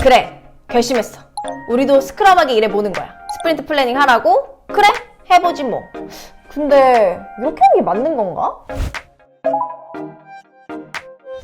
그래, 결심했어. 우리도 스크럼하게 일해보는 거야. 스프린트 플래닝 하라고? 그래, 해보지 뭐. 근데 이렇게 하는 게 맞는 건가?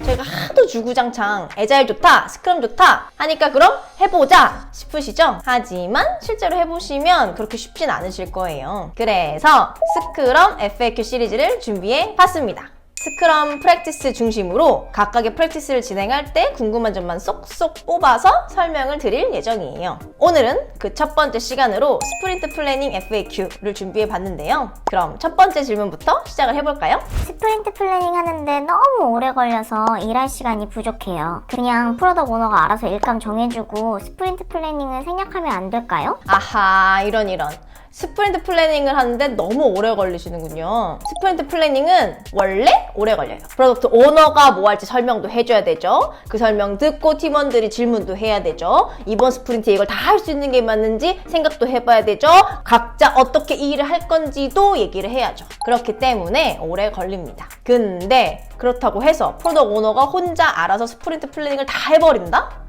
저희가 하도 주구장창 애자일 좋다, 스크럼 좋다 하니까 그럼 해보자 싶으시죠? 하지만 실제로 해보시면 그렇게 쉽진 않으실 거예요. 그래서 스크럼 FAQ 시리즈를 준비해 봤습니다. 스크럼 프랙티스 중심으로 각각의 프랙티스를 진행할 때 궁금한 점만 쏙쏙 뽑아서 설명을 드릴 예정이에요. 오늘은 그 첫 번째 시간으로 스프린트 플래닝 FAQ를 준비해 봤는데요. 그럼 첫 번째 질문부터 시작을 해볼까요? 스프린트 플래닝 하는데 너무 오래 걸려서 일할 시간이 부족해요. 그냥 프로덕트 오너가 알아서 일감 정해주고 스프린트 플래닝을 생략하면 안 될까요? 아하, 이런. 스프린트 플래닝을 하는데 너무 오래 걸리시는군요. 스프린트 플래닝은 원래 오래 걸려요. 프로덕트 오너가 뭐 할지 설명도 해줘야 되죠. 그 설명 듣고 팀원들이 질문도 해야 되죠. 이번 스프린트에 이걸 다 할 수 있는 게 맞는지 생각도 해봐야 되죠. 각자 어떻게 이 일을 할 건지도 얘기를 해야죠. 그렇기 때문에 오래 걸립니다. 근데 그렇다고 해서 프로덕트 오너가 혼자 알아서 스프린트 플래닝을 다 해버린다?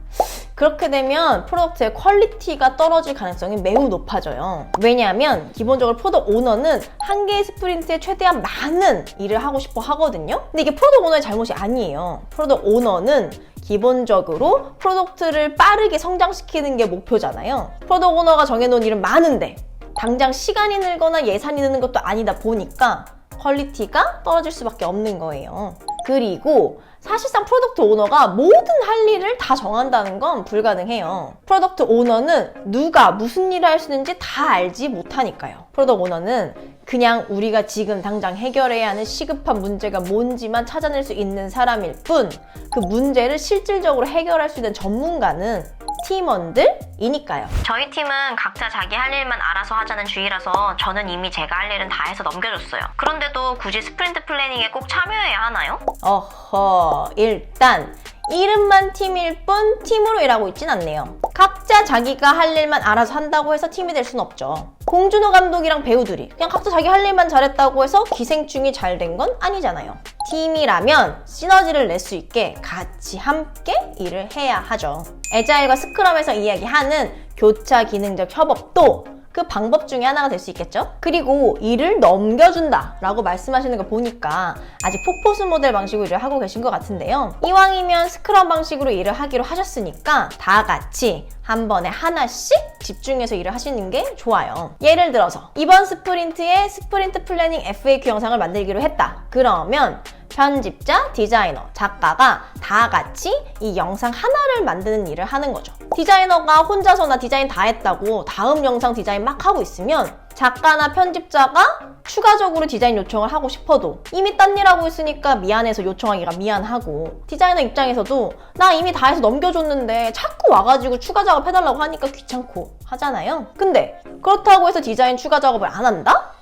그렇게 되면 프로덕트의 퀄리티가 떨어질 가능성이 매우 높아져요. 왜냐하면 기본적으로 프로덕트 오너는 한 개의 스프린트에 최대한 많은 일을 하고 싶어 하거든요. 근데 이게 프로덕트 오너의 잘못이 아니에요. 프로덕트 오너는 기본적으로 프로덕트를 빠르게 성장시키는 게 목표잖아요. 프로덕트 오너가 정해놓은 일은 많은데 당장 시간이 늘거나 예산이 느는 것도 아니다 보니까 퀄리티가 떨어질 수밖에 없는 거예요. 그리고 사실상 프로덕트 오너가 모든 할 일을 다 정한다는 건 불가능해요. 프로덕트 오너는 누가 무슨 일을 할 수 있는지 다 알지 못하니까요. 프로덕트 오너는 그냥 우리가 지금 당장 해결해야 하는 시급한 문제가 뭔지만 찾아낼 수 있는 사람일 뿐, 그 문제를 실질적으로 해결할 수 있는 전문가는 팀원들이니까요. 저희 팀은 각자 자기 할 일만 알아서 하자는 주의라서 저는 이미 제가 할 일은 다 해서 넘겨줬어요. 그런데도 굳이 스프린트 플래닝에 꼭 참여해야 하나요? 어허, 일단 이름만 팀일 뿐 팀으로 일하고 있진 않네요. 각자 자기가 할 일만 알아서 한다고 해서 팀이 될 순 없죠. 봉준호 감독이랑 배우들이 그냥 각자 자기 할 일만 잘했다고 해서 기생충이 잘 된 건 아니잖아요. 팀이라면 시너지를 낼 수 있게 같이 함께 일을 해야 하죠. 애자일과 스크럼에서 이야기하는 교차 기능적 협업도 그 방법 중에 하나가 될 수 있겠죠? 그리고 일을 넘겨준다 라고 말씀하시는 걸 보니까 아직 폭포수 모델 방식으로 일을 하고 계신 것 같은데요. 이왕이면 스크럼 방식으로 일을 하기로 하셨으니까 다 같이 한 번에 하나씩 집중해서 일을 하시는 게 좋아요. 예를 들어서 이번 스프린트에 스프린트 플래닝 FAQ 영상을 만들기로 했다. 그러면 편집자, 디자이너, 작가가 다 같이 이 영상 하나를 만드는 일을 하는 거죠. 디자이너가 혼자서 나 디자인 다 했다고 다음 영상 디자인 막 하고 있으면 작가나 편집자가 추가적으로 디자인 요청을 하고 싶어도 이미 딴 일 하고 있으니까 미안해서 요청하기가 미안하고, 디자이너 입장에서도 나 이미 다 해서 넘겨줬는데 자꾸 와가지고 추가 작업 해달라고 하니까 귀찮고 하잖아요. 근데 그렇다고 해서 디자인 추가 작업을 안 한다?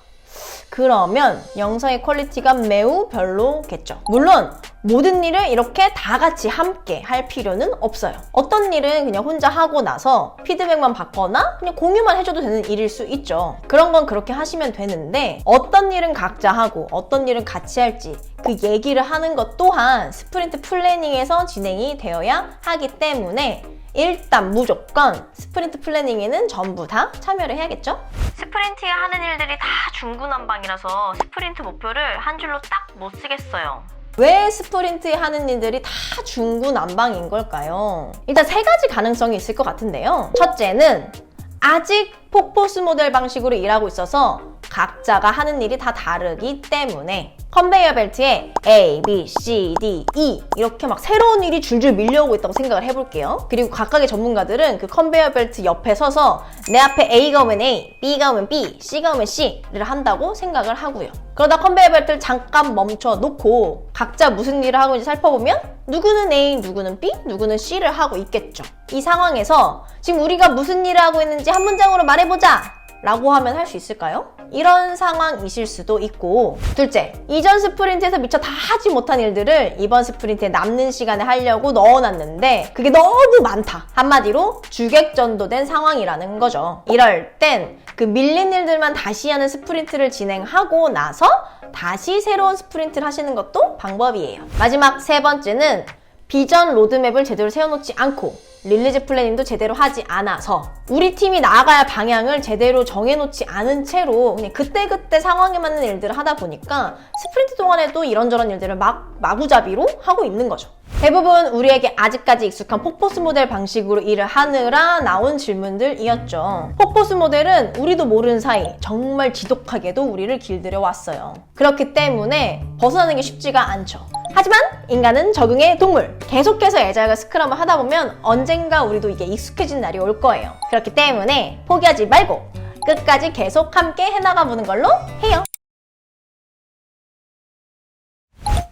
그러면 영상의 퀄리티가 매우 별로겠죠. 물론 모든 일을 이렇게 다 같이 함께 할 필요는 없어요. 어떤 일은 그냥 혼자 하고 나서 피드백만 받거나 그냥 공유만 해줘도 되는 일일 수 있죠. 그런 건 그렇게 하시면 되는데, 어떤 일은 각자 하고 어떤 일은 같이 할지 그 얘기를 하는 것 또한 스프린트 플래닝에서 진행이 되어야 하기 때문에 일단 무조건 스프린트 플래닝에는 전부 다 참여를 해야겠죠? 스프린트에 하는 일들이 다 중구난방이라서 스프린트 목표를 한 줄로 딱 못 쓰겠어요. 왜 스프린트에 하는 일들이 다 중구난방인 걸까요? 일단 세 가지 가능성이 있을 것 같은데요. 첫째는 아직 폭포수 모델 방식으로 일하고 있어서 각자가 하는 일이 다 다르기 때문에 컨베이어 벨트에 A, B, C, D, E 이렇게 막 새로운 일이 줄줄 밀려오고 있다고 생각을 해볼게요. 그리고 각각의 전문가들은 그 컨베이어 벨트 옆에 서서 내 앞에 A가 오면 A, B가 오면 B, C가 오면 C를 한다고 생각을 하고요. 그러다 컨베이어 벨트를 잠깐 멈춰 놓고 각자 무슨 일을 하고 있는지 살펴보면 누구는 A, 누구는 B, 누구는 C를 하고 있겠죠. 이 상황에서 지금 우리가 무슨 일을 하고 있는지 한 문장으로 말해보자 라고 하면 할 수 있을까요? 이런 상황이실 수도 있고, 둘째, 이전 스프린트에서 미처 다 하지 못한 일들을 이번 스프린트에 남는 시간에 하려고 넣어놨는데 그게 너무 많다. 한마디로 주객전도된 상황이라는 거죠. 이럴 땐 그 밀린 일들만 다시 하는 스프린트를 진행하고 나서 다시 새로운 스프린트를 하시는 것도 방법이에요. 마지막 세 번째는 비전 로드맵을 제대로 세워놓지 않고 릴리즈 플래닝도 제대로 하지 않아서 우리 팀이 나아가야 할 방향을 제대로 정해놓지 않은 채로 그냥 그때그때 상황에 맞는 일들을 하다 보니까 스프린트 동안에도 이런저런 일들을 마구잡이로 하고 있는 거죠. 대부분 우리에게 아직까지 익숙한 폭포스 모델 방식으로 일을 하느라 나온 질문들이었죠. 폭포스 모델은 우리도 모르는 사이 정말 지독하게도 우리를 길들여 왔어요. 그렇기 때문에 벗어나는 게 쉽지가 않죠. 하지만 인간은 적응의 동물. 계속해서 애자일과 스크럼을 하다 보면 언젠가 우리도 이게 익숙해진 날이 올 거예요. 그렇기 때문에 포기하지 말고 끝까지 계속 함께 해나가 보는 걸로 해요.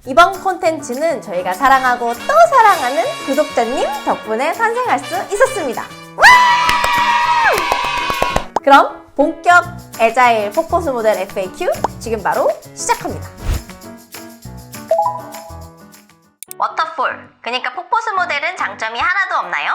이번 콘텐츠는 저희가 사랑하고 또 사랑하는 구독자님 덕분에 탄생할 수 있었습니다. 그럼 본격 애자일 폭포스 모델 FAQ 지금 바로 시작합니다. 워터폴. 그러니까 폭포수 모델은 장점이 하나도 없나요?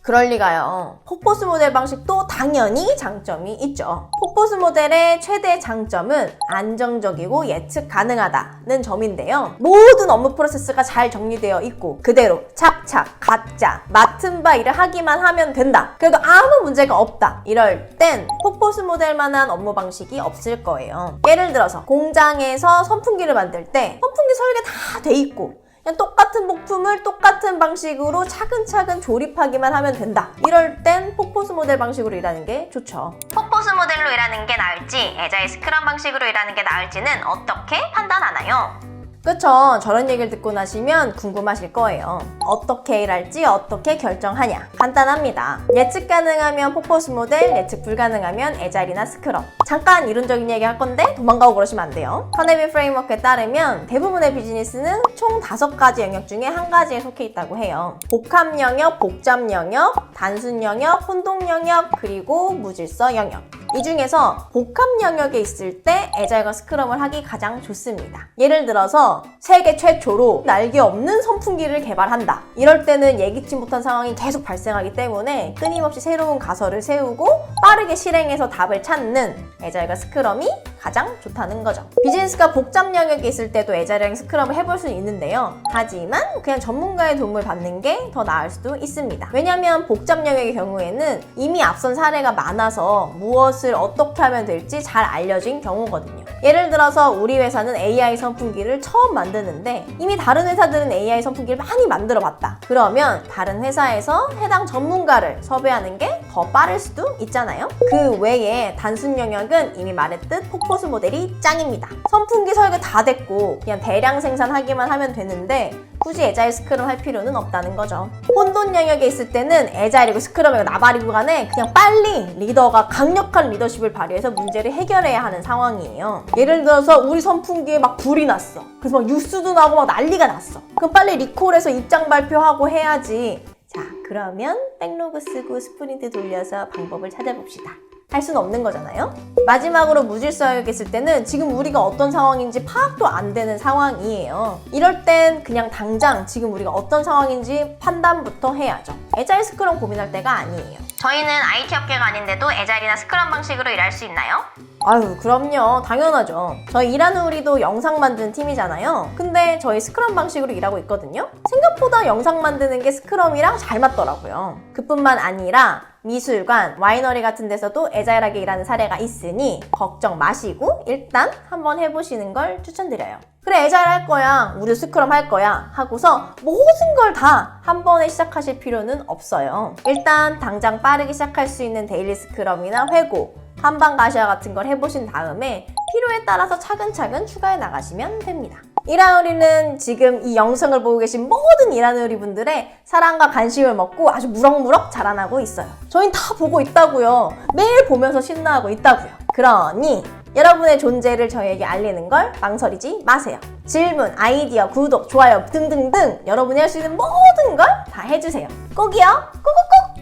그럴 리가요. 폭포스 모델 방식도 당연히 장점이 있죠. 폭포스 모델의 최대 장점은 안정적이고 예측 가능하다는 점인데요. 모든 업무 프로세스가 잘 정리되어 있고 그대로 착착 각자 맡은 바 일을 하기만 하면 된다. 그래도 아무 문제가 없다. 이럴 땐 폭포스 모델만한 업무 방식이 없을 거예요. 예를 들어서 공장에서 선풍기를 만들 때 선풍기 설계 다 돼 있고 그냥 똑같은 부품을 똑같은 방식으로 차근차근 조립하기만 하면 된다. 이럴 땐 폭포스 모델 방식으로 일하는 게 좋죠. 폭포수 모델로 일하는 게 나을지 애자일 스크럼 방식으로 일하는 게 나을지는 어떻게 판단하나요? 그쵸? 저런 얘기를 듣고 나시면 궁금하실 거예요. 어떻게 일할지 어떻게 결정하냐? 간단합니다. 예측 가능하면 폭포스 모델, 예측 불가능하면 애자일이나 스크럼. 잠깐 이론적인 얘기 할 건데 도망가고 그러시면 안 돼요. 카네비 프레임워크에 따르면 대부분의 비즈니스는 총 5가지 영역 중에 한 가지에 속해 있다고 해요. 복합 영역, 복잡 영역, 단순 영역, 혼동 영역, 그리고 무질서 영역. 이 중에서 복합 영역에 있을 때 애자일과 스크럼을 하기 가장 좋습니다. 예를 들어서 세계 최초로 날개 없는 선풍기를 개발한다. 이럴 때는 예기치 못한 상황이 계속 발생하기 때문에 끊임없이 새로운 가설을 세우고 빠르게 실행해서 답을 찾는 애자일과 스크럼이 가장 좋다는 거죠. 비즈니스가 복잡 영역에 있을 때도 애자일이랑 스크럼을 해볼 수는 있는데요. 하지만 그냥 전문가의 도움을 받는 게 더 나을 수도 있습니다. 왜냐하면 복잡 영역의 경우에는 이미 앞선 사례가 많아서 무엇을 어떻게 하면 될지 잘 알려진 경우거든요. 예를 들어서 우리 회사는 AI 선풍기를 처음 만드는데 이미 다른 회사들은 AI 선풍기를 많이 만들어 봤다. 그러면 다른 회사에서 해당 전문가를 섭외하는 게 더 빠를 수도 있잖아요. 그 외에 단순 영역은 이미 말했듯 폭포스 모델이 짱입니다. 선풍기 설계 다 됐고 그냥 대량 생산하기만 하면 되는데 굳이 애자일 스크럼 할 필요는 없다는 거죠. 혼돈 영역에 있을 때는 애자일이고 스크럼이고 나발이고 간에 그냥 빨리 리더가 강력한 리더십을 발휘해서 문제를 해결해야 하는 상황이에요. 예를 들어서 우리 선풍기에 막 불이 났어. 그래서 막 뉴스도 나고 막 난리가 났어. 그럼 빨리 리콜해서 입장 발표하고 해야지. 자, 그러면 백로그 쓰고 스프린트 돌려서 방법을 찾아봅시다. 할 수는 없는 거잖아요. 마지막으로 무질서 영역에 있을 때는 지금 우리가 어떤 상황인지 파악도 안 되는 상황이에요. 이럴 땐 그냥 당장 지금 우리가 어떤 상황인지 판단부터 해야죠. 애자일 스크럼 고민할 때가 아니에요. 저희는 IT 업계가 아닌데도 애자일이나 스크럼 방식으로 일할 수 있나요? 아유, 그럼요. 당연하죠. 저희 일하는 우리도 영상 만드는 팀이잖아요. 근데 저희 스크럼 방식으로 일하고 있거든요. 생각보다 영상 만드는 게 스크럼이랑 잘 맞더라고요. 그뿐만 아니라 미술관, 와이너리 같은 데서도 애자일하게 일하는 사례가 있으니 걱정 마시고 일단 한번 해보시는 걸 추천드려요. 그래, 애자일 할 거야, 우리 스크럼 할 거야 하고서 모든 걸 다 한 번에 시작하실 필요는 없어요. 일단 당장 빠르게 시작할 수 있는 데일리 스크럼이나 회고, 한방 가시아 같은 걸 해보신 다음에 필요에 따라서 차근차근 추가해 나가시면 됩니다. 일하우리는 지금 이 영상을 보고 계신 모든 일하우리 분들의 사랑과 관심을 먹고 아주 무럭무럭 자라나고 있어요. 저희는 다 보고 있다고요. 매일 보면서 신나하고 있다고요. 그러니 여러분의 존재를 저희에게 알리는 걸 망설이지 마세요. 질문, 아이디어, 구독, 좋아요 등등등 여러분이 할 수 있는 모든 걸 다 해주세요. 꼭이요. 꼭꼭꼭!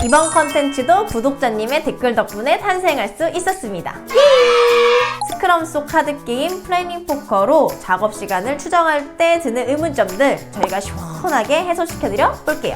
이번 컨텐츠도 구독자님의 댓글 덕분에 탄생할 수 있었습니다. 스크럼 속 카드게임 플래닝 포커로 작업 시간을 추정할 때 드는 의문점들 저희가 시원하게 해소시켜드려 볼게요.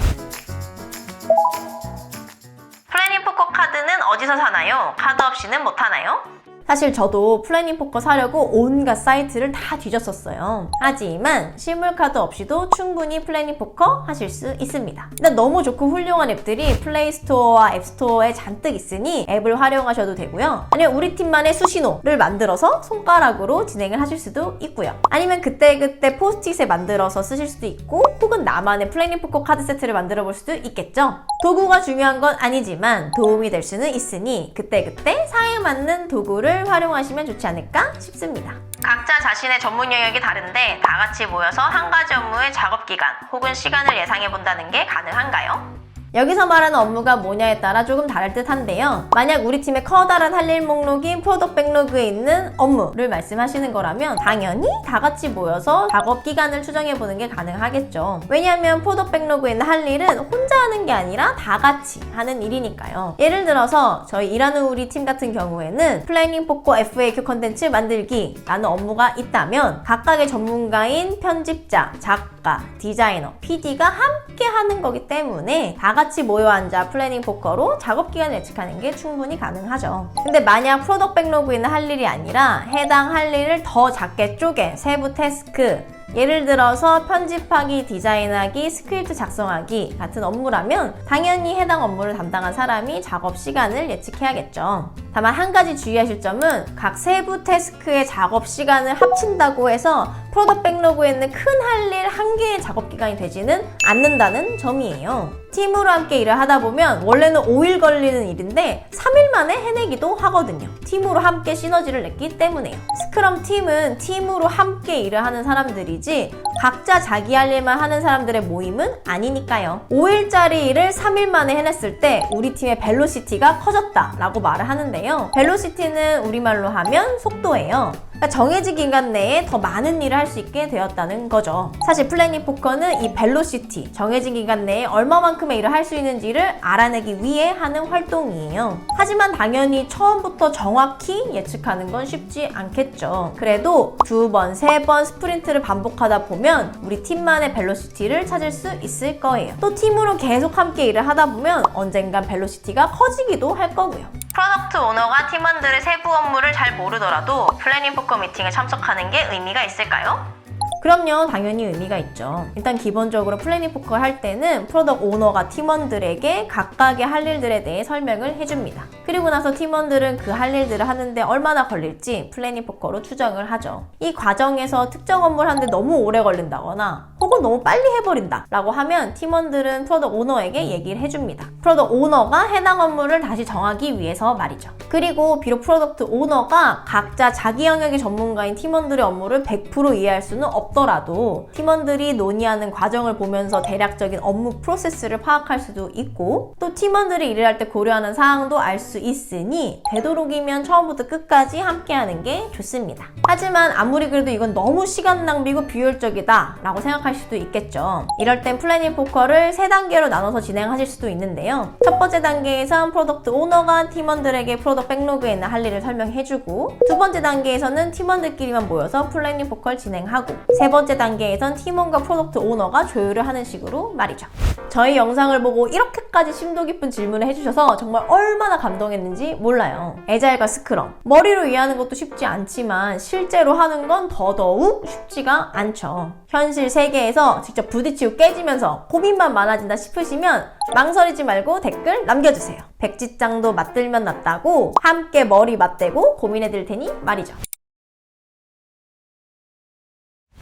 플래닝 포커 카드는 어디서 사나요? 카드 없이는 못 하나요? 사실 저도 플래닝 포커 사려고 온갖 사이트를 다 뒤졌었어요. 하지만 실물카드 없이도 충분히 플래닝 포커 하실 수 있습니다. 일단 너무 좋고 훌륭한 앱들이 플레이스토어와 앱스토어에 잔뜩 있으니 앱을 활용하셔도 되고요. 아니면 우리 팀만의 수신호를 만들어서 손가락으로 진행을 하실 수도 있고요. 아니면 그때그때 포스트잇에 만들어서 쓰실 수도 있고, 혹은 나만의 플래닝 포커 카드 세트를 만들어 볼 수도 있겠죠. 도구가 중요한 건 아니지만 도움이 될 수는 있으니 그때그때 상황에 맞는 도구를 활용하시면 좋지 않을까 싶습니다. 각자 자신의 전문 영역이 다른데 다 같이 모여서 한 가지 업무의 작업 기간 혹은 시간을 예상해 본다는 게 가능한가요? 여기서 말하는 업무가 뭐냐에 따라 조금 다를 듯 한데요. 만약 우리 팀의 커다란 할 일 목록인 프로덕트 백로그에 있는 업무를 말씀하시는 거라면 당연히 다 같이 모여서 작업 기간을 추정해보는 게 가능하겠죠. 왜냐하면 프로덕트 백로그에 있는 할 일은 혼자 하는 게 아니라 다 같이 하는 일이니까요. 예를 들어서 저희 일하는 우리 팀 같은 경우에는 플래닝 포커 FAQ 컨텐츠 만들기 라는 업무가 있다면 각각의 전문가인 편집자, 작가, 디자이너, PD가 함께 하는 거기 때문에 다 같이 모여 앉아 플래닝 포커로 작업 기간을 예측하는 게 충분히 가능하죠. 근데 만약 프로덕트 백로그에 있는 할 일이 아니라 해당 할 일을 더 작게 쪼개 세부 태스크, 예를 들어서 편집하기, 디자인하기, 스크립트 작성하기 같은 업무라면 당연히 해당 업무를 담당한 사람이 작업 시간을 예측해야겠죠. 다만 한 가지 주의하실 점은 각 세부 태스크의 작업 시간을 합친다고 해서 프로덕트 백로그에 있는 큰 할 일 한 개의 작업 기간이 되지는 않는다는 점이에요. 팀으로 함께 일을 하다 보면 원래는 5일 걸리는 일인데 3일 만에 해내기도 하거든요. 팀으로 함께 시너지를 냈기 때문에요. 스크럼 팀은 팀으로 함께 일을 하는 사람들이지 각자 자기 할 일만 하는 사람들의 모임은 아니니까요. 5일짜리 일을 3일 만에 해냈을 때 우리 팀의 벨로시티가 커졌다 라고 말을 하는데요. 벨로시티는 우리말로 하면 속도예요. 그러니까 정해진 기간 내에 더 많은 일을 할 수 있게 되었다는 거죠. 사실 플래닝 포커는 이 벨로시티, 정해진 기간 내에 얼마만큼의 일을 할 수 있는지를 알아내기 위해 하는 활동이에요. 하지만 당연히 처음부터 정확히 예측하는 건 쉽지 않겠죠. 그래도 2번, 3번 스프린트를 반복하다 보면 우리 팀만의 벨로시티를 찾을 수 있을 거예요. 또 팀으로 계속 함께 일을 하다 보면 언젠간 벨로시티가 커지기도 할 거고요. 프로덕트 오너가 팀원들의 세부 업무를 잘 모르더라도 플래닝 포커 미팅에 참석하는 게 의미가 있을까요? 그럼요, 당연히 의미가 있죠. 일단 기본적으로 플래닝 포커를 할 때는 프로덕트 오너가 팀원들에게 각각의 할 일들에 대해 설명을 해줍니다. 그리고 나서 팀원들은 그 할 일들을 하는데 얼마나 걸릴지 플래닝 포커로 추정을 하죠. 이 과정에서 특정 업무를 하는데 너무 오래 걸린다거나 혹은 너무 빨리 해버린다 라고 하면 팀원들은 프로덕트 오너에게 얘기를 해줍니다. 프로덕트 오너가 해당 업무를 다시 정하기 위해서 말이죠. 그리고 비록 프로덕트 오너가 각자 자기 영역의 전문가인 팀원들의 업무를 100% 이해할 수는 없더라도 팀원들이 논의하는 과정을 보면서 대략적인 업무 프로세스를 파악할 수도 있고, 또 팀원들이 일을 할 때 고려하는 사항도 알 수 있으니 되도록이면 처음부터 끝까지 함께하는 게 좋습니다. 하지만 아무리 그래도 이건 너무 시간 낭비고 비효율적이다 라고 생각할 수도 있겠죠. 이럴 땐 플래닝 포커를 3단계로 나눠서 진행하실 수도 있는데요. 첫 번째 단계에선 프로덕트 오너가 팀원들에게 프로덕트 백로그에 있는 할 일을 설명해주고, 두 번째 단계에서는 팀원들끼리만 모여서 플래닝 포커를 진행하고, 세 번째 단계에선 팀원과 프로덕트 오너가 조율을 하는 식으로 말이죠. 저희 영상을 보고 이렇게까지 심도 깊은 질문을 해주셔서 정말 얼마나 감동했는지 몰라요. 애자일과 스크럼, 머리로 이해하는 것도 쉽지 않지만 실제로 하는 건 더더욱 쉽지가 않죠. 현실 세계에서 직접 부딪히고 깨지면서 고민만 많아진다 싶으시면 망설이지 말고 댓글 남겨주세요. 백지장도 맞들면 낫다고 함께 머리 맞대고 고민해드릴 테니 말이죠.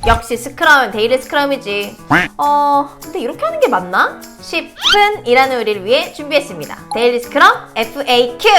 역시 스크럼은 데일리 스크럼이지. 근데 이렇게 하는 게 맞나? 10분 일하는 우리를 위해 준비했습니다. 데일리 스크럼 FAQ!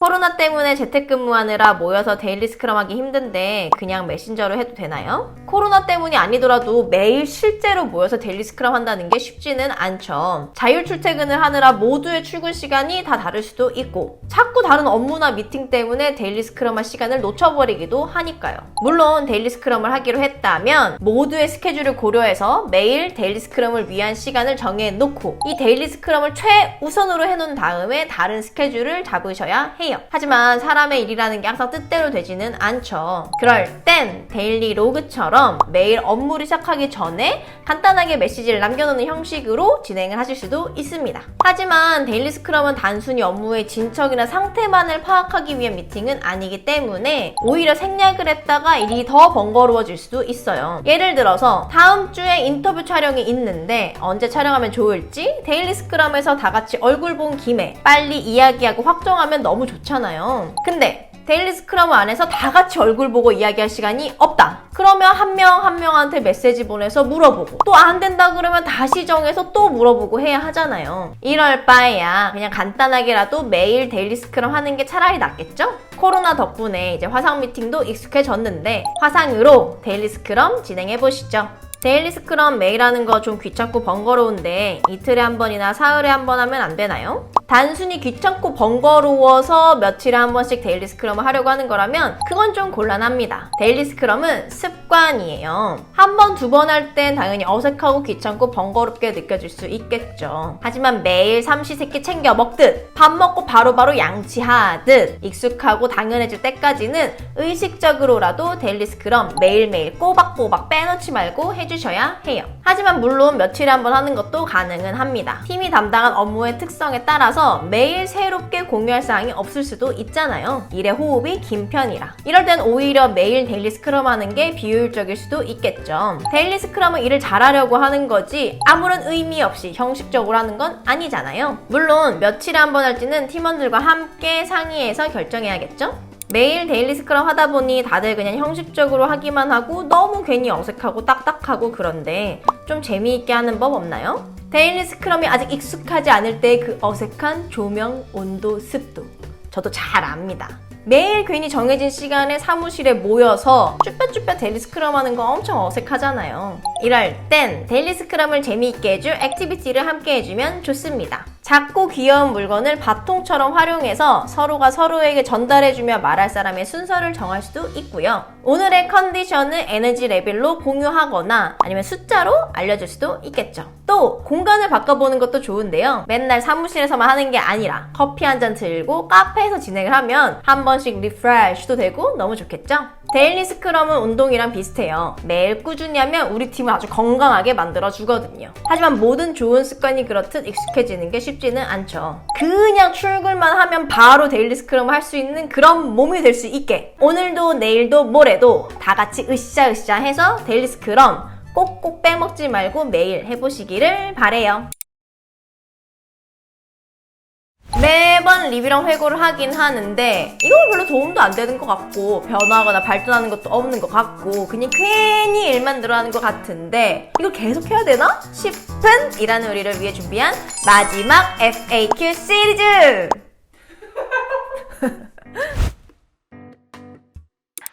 코로나 때문에 재택근무하느라 모여서 데일리 스크럼 하기 힘든데 그냥 메신저로 해도 되나요? 코로나 때문이 아니더라도 매일 실제로 모여서 데일리 스크럼 한다는 게 쉽지는 않죠. 자율 출퇴근을 하느라 모두의 출근 시간이 다 다를 수도 있고 자꾸 다른 업무나 미팅 때문에 데일리 스크럼 할 시간을 놓쳐버리기도 하니까요. 물론 데일리 스크럼을 하기로 했다면 모두의 스케줄을 고려해서 매일 데일리 스크럼을 위한 시간을 정해놓고 이 데일리 스크럼을 최우선으로 해놓은 다음에 다른 스케줄을 잡으셔야 해요. 해요. 하지만 사람의 일이라는 게 항상 뜻대로 되지는 않죠. 그럴 땐 데일리 로그처럼 매일 업무를 시작하기 전에 간단하게 메시지를 남겨놓는 형식으로 진행을 하실 수도 있습니다. 하지만 데일리 스크럼은 단순히 업무의 진척이나 상태만을 파악하기 위한 미팅은 아니기 때문에 오히려 생략을 했다가 일이 더 번거로워질 수도 있어요. 예를 들어서 다음 주에 인터뷰 촬영이 있는데 언제 촬영하면 좋을지 데일리 스크럼에서 다 같이 얼굴 본 김에 빨리 이야기하고 확정하면 너무 좋잖아요. 근데 데일리 스크럼 안에서 다 같이 얼굴 보고 이야기할 시간이 없다. 그러면 한 명 한 명한테 메시지 보내서 물어보고 또 안 된다 그러면 다시 정해서 또 물어보고 해야 하잖아요. 이럴 바에야 그냥 간단하게라도 매일 데일리 스크럼 하는 게 차라리 낫겠죠? 코로나 덕분에 이제 화상 미팅도 익숙해졌는데 화상으로 데일리 스크럼 진행해 보시죠. 데일리 스크럼 매일 하는 거 좀 귀찮고 번거로운데 이틀에 한 번이나 사흘에 한 번 하면 안 되나요? 단순히 귀찮고 번거로워서 며칠에 한 번씩 데일리 스크럼을 하려고 하는 거라면 그건 좀 곤란합니다. 데일리 스크럼은 습관이에요. 한 번, 두 번 할 땐 당연히 어색하고 귀찮고 번거롭게 느껴질 수 있겠죠. 하지만 매일 삼시세끼 챙겨 먹듯 밥 먹고 바로바로 양치하듯 익숙하고 당연해질 때까지는 의식적으로라도 데일리 스크럼 매일매일 꼬박꼬박 빼놓지 말고 해주셔야 해요. 하지만 물론 며칠에 한 번 하는 것도 가능은 합니다. 팀이 담당한 업무의 특성에 따라서 매일 새롭게 공유할 사항이 없을 수도 있잖아요. 일의 호흡이 긴 편이라. 이럴 땐 오히려 매일 데일리 스크럼 하는 게 비효율적일 수도 있겠죠. 데일리 스크럼은 일을 잘하려고 하는 거지 아무런 의미 없이 형식적으로 하는 건 아니잖아요. 물론 며칠에 한 번 할지는 팀원들과 함께 상의해서 결정해야겠죠? 매일 데일리 스크럼 하다 보니 다들 그냥 형식적으로 하기만 하고 너무 괜히 어색하고 딱딱하고 그런데 좀 재미있게 하는 법 없나요? 데일리 스크럼이 아직 익숙하지 않을 때 그 어색한 조명, 온도, 습도 저도 잘 압니다. 매일 괜히 정해진 시간에 사무실에 모여서 쭈뼛쭈뼛 데일리 스크럼 하는 거 엄청 어색하잖아요. 이럴 땐 데일리 스크럼을 재미있게 해줄 액티비티를 함께 해주면 좋습니다. 작고 귀여운 물건을 바통처럼 활용해서 서로가 서로에게 전달해주며 말할 사람의 순서를 정할 수도 있고요. 오늘의 컨디션을 에너지 레벨로 공유하거나 아니면 숫자로 알려줄 수도 있겠죠. 또 공간을 바꿔보는 것도 좋은데요. 맨날 사무실에서만 하는 게 아니라 커피 한 잔 들고 카페에서 진행을 하면 한 번씩 리프레쉬도 되고 너무 좋겠죠? 데일리 스크럼은 운동이랑 비슷해요. 매일 꾸준히 하면 우리 팀을 아주 건강하게 만들어주거든요. 하지만 모든 좋은 습관이 그렇듯 익숙해지는 게 쉽지는 않죠. 그냥 출근만 하면 바로 데일리 스크럼을 할 수 있는 그런 몸이 될 수 있게 오늘도 내일도 모레도 다 같이 으쌰으쌰 해서 데일리 스크럼 꼭꼭 빼먹지 말고 매일 해보시기를 바래요. 매번 리뷰랑 회고를 하긴 하는데 이건 별로 도움도 안 되는 것 같고 변화하거나 발전하는 것도 없는 것 같고 그냥 괜히 일만 늘어나는 것 같은데 이거 계속 해야 되나? 싶은 일하는 우리를 위해 준비한 마지막 FAQ 시리즈!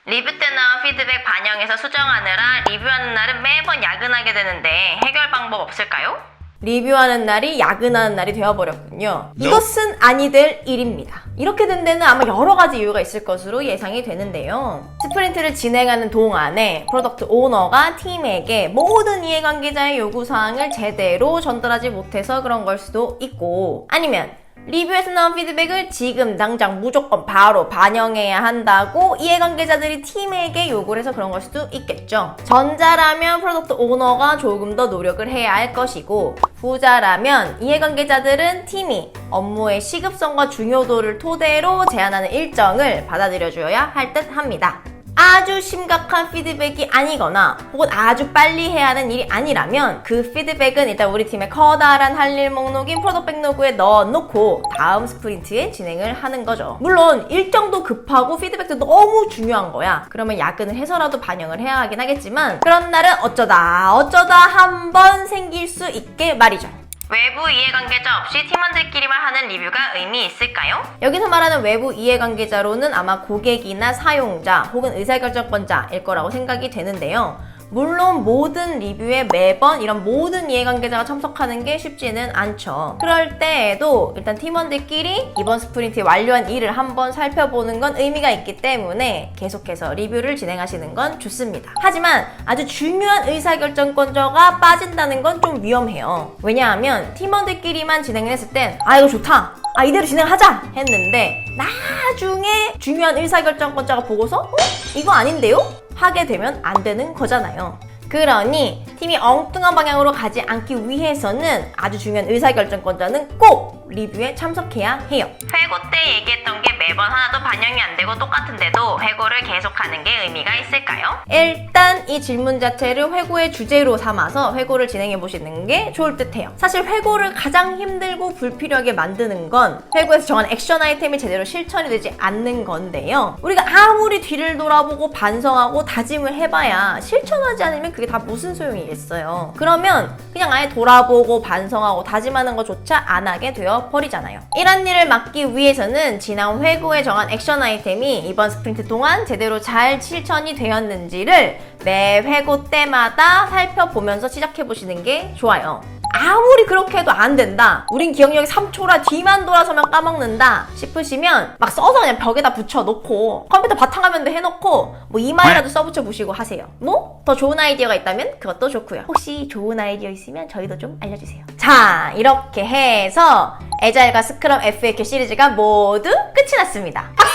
리뷰 때 나온 피드백 반영해서 수정하느라 리뷰하는 날은 매번 야근하게 되는데 해결 방법 없을까요? 리뷰하는 날이 야근하는 날이 되어버렸군요. 이것은 아니 될 일입니다. 이렇게 된 데는 아마 여러 가지 이유가 있을 것으로 예상이 되는데요. 스프린트를 진행하는 동안에 프로덕트 오너가 팀에게 모든 이해관계자의 요구사항을 제대로 전달하지 못해서 그런 걸 수도 있고 아니면 리뷰에서 나온 피드백을 지금 당장 무조건 바로 반영해야 한다고 이해관계자들이 팀에게 요구를 해서 그런 걸 수도 있겠죠. 전자라면 프로덕트 오너가 조금 더 노력을 해야 할 것이고 후자라면 이해관계자들은 팀이 업무의 시급성과 중요도를 토대로 제안하는 일정을 받아들여줘야 할 듯 합니다. 아주 심각한 피드백이 아니거나 혹은 아주 빨리 해야 하는 일이 아니라면 그 피드백은 일단 우리 팀의 커다란 할 일 목록인 프로덕트 백로그에 넣어놓고 다음 스프린트에 진행을 하는 거죠. 물론 일정도 급하고 피드백도 너무 중요한 거야. 그러면 야근을 해서라도 반영을 해야 하긴 하겠지만 그런 날은 어쩌다 한번 생길 수 있게 말이죠. 외부 이해관계자 없이 팀원들끼리만 하는 리뷰가 의미 있을까요? 여기서 말하는 외부 이해관계자로는 아마 고객이나 사용자 혹은 의사결정권자일 거라고 생각이 되는데요. 물론 모든 리뷰에 매번 이런 모든 이해관계자가 참석하는 게 쉽지는 않죠. 그럴 때에도 일단 팀원들끼리 이번 스프린트에 완료한 일을 한번 살펴보는 건 의미가 있기 때문에 계속해서 리뷰를 진행하시는 건 좋습니다. 하지만 아주 중요한 의사결정권자가 빠진다는 건 좀 위험해요. 왜냐하면 팀원들끼리만 진행을 했을 땐 이거 좋다, 이대로 진행하자 했는데 나중에 중요한 의사결정권자가 보고서 이거 아닌데요? 하게 되면 안 되는 거잖아요. 그러니 팀이 엉뚱한 방향으로 가지 않기 위해서는 아주 중요한 의사결정권자는 꼭 리뷰에 참석해야 해요. 회고 때 얘기했던 게 매번 하나도 반영이 안 되고 똑같은데도 회고를 계속하는 게 의미가 있을까요? 일단 이 질문 자체를 회고의 주제로 삼아서 회고를 진행해 보시는 게 좋을 듯 해요. 사실 회고를 가장 힘들고 불필요하게 만드는 건 회고에서 정한 액션 아이템이 제대로 실천이 되지 않는 건데요. 우리가 아무리 뒤를 돌아보고 반성하고 다짐을 해봐야 실천하지 않으면 그게 다 무슨 소용이 있어요. 그러면 그냥 아예 돌아보고 반성하고 다짐하는 것조차 안 하게 되어 버리잖아요. 이런 일을 막기 위해서는 지난 회고에 정한 액션 아이템이 이번 스프린트 동안 제대로 잘 실천이 되었는지를 매 회고 때마다 살펴보면서 시작해보시는 게 좋아요. 아무리 그렇게 해도 안 된다, 우린 기억력이 3초라 뒤만 돌아서면 까먹는다 싶으시면 막 써서 그냥 벽에다 붙여놓고 컴퓨터 바탕화면도 해놓고 뭐 이마에라도 써붙여 보시고 하세요. 뭐 더 좋은 아이디어가 있다면 그것도 좋고요. 혹시 좋은 아이디어 있으면 저희도 좀 알려주세요. 자, 이렇게 해서 애자일과 스크럼 FAQ 시리즈가 모두 끝이 났습니다. 박수!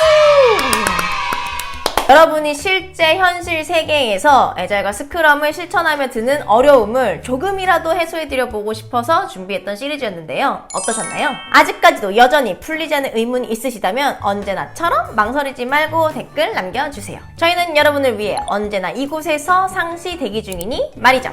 여러분이 실제 현실 세계에서 애자일과 스크럼을 실천하며 드는 어려움을 조금이라도 해소해드려 보고 싶어서 준비했던 시리즈였는데요. 어떠셨나요? 아직까지도 여전히 풀리지 않은 의문이 있으시다면 언제나처럼 망설이지 말고 댓글 남겨주세요. 저희는 여러분을 위해 언제나 이곳에서 상시 대기 중이니 말이죠.